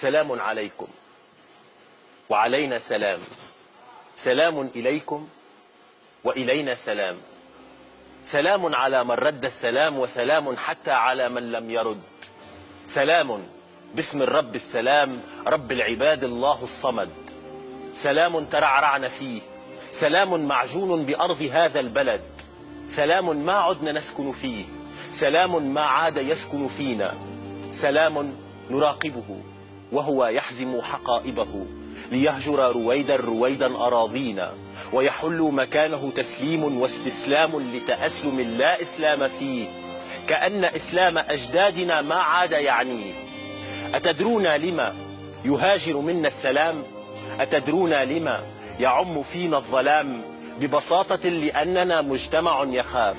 سلام عليكم وعلينا سلام، سلام إليكم وإلينا سلام، سلام على من رد السلام وسلام حتى على من لم يرد، سلام باسم الرب السلام رب العباد الله الصمد، سلام ترعرعن فيه، سلام معجون بأرض هذا البلد، سلام ما عدنا نسكن فيه، سلام ما عاد يسكن فينا، سلام نراقبه وهو يحزم حقائبه ليهجر رويدا رويدا أراضينا ويحل مكانه تسليم واستسلام لتأسلم لا إسلام فيه، كأن إسلام أجدادنا ما عاد يعنيه. أتدرون لما يهاجر منا السلام؟ أتدرون لما يعم فينا الظلام؟ ببساطة لأننا مجتمع يخاف،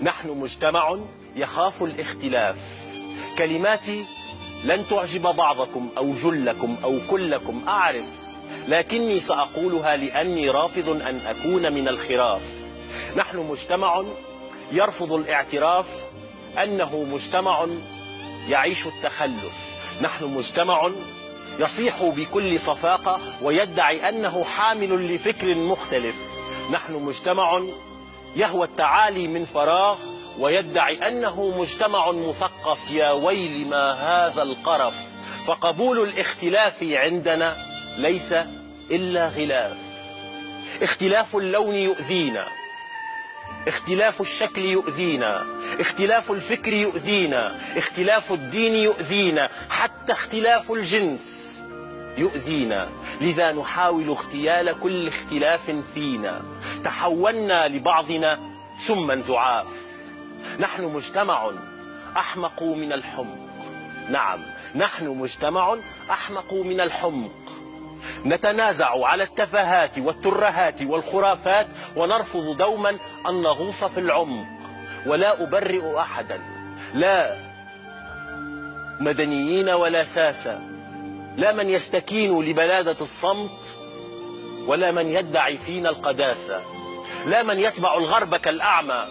نحن مجتمع يخاف الاختلاف. كلماتي لن تعجب بعضكم أو جلكم أو كلكم أعرف، لكني سأقولها لأني رافض أن أكون من الخراف. نحن مجتمع يرفض الاعتراف أنه مجتمع يعيش التخلف، نحن مجتمع يصيح بكل صفاقة ويدعي أنه حامل لفكر مختلف، نحن مجتمع يهوى التعالي من فراغ ويدعي أنه مجتمع مثقف. يا ويل ما هذا القرف، فقبول الاختلاف عندنا ليس إلا غلاف. اختلاف اللون يؤذينا، اختلاف الشكل يؤذينا، اختلاف الفكر يؤذينا، اختلاف الدين يؤذينا، حتى اختلاف الجنس يؤذينا. لذا نحاول اغتيال كل اختلاف فينا، تحولنا لبعضنا سما زعاف. نحن مجتمع أحمق من الحمق، نعم نحن مجتمع أحمق من الحمق. نتنازع على التفاهات والترهات والخرافات ونرفض دوما أن نغوص في العمق. ولا أبرئ أحدا، لا مدنيين ولا ساسة، لا من يستكين لبلادة الصمت ولا من يدعي فينا القداسة، لا من يتبع الغرب كالأعمى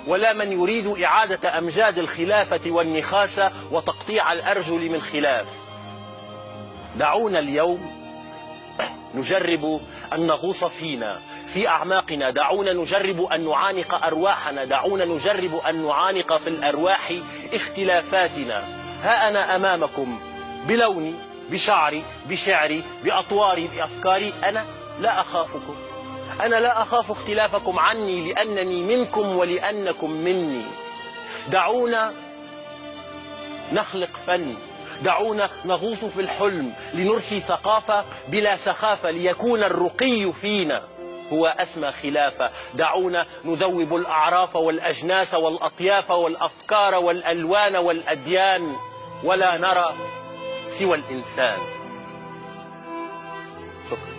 ولا من يريد إعادة أمجاد الخلافة والنخاسة وتقطيع الأرجل من خلاف. دعونا اليوم نجرب أن نغوص فينا في أعماقنا، دعونا نجرب أن نعانق أرواحنا، دعونا نجرب أن نعانق في الأرواح اختلافاتنا. ها أنا أمامكم بلوني، بشعري، بشعري، بأطواري، بأفكاري، أنا لا أخافكم، أنا لا أخاف اختلافكم عني لأنني منكم ولأنكم مني. دعونا نخلق فن، دعونا نغوص في الحلم لنرسي ثقافة بلا سخافة ليكون الرقي فينا هو أسمى خلافة. دعونا نذوب الأعراف والأجناس والأطياف والأفكار والألوان والأديان ولا نرى سوى الإنسان. شكرا.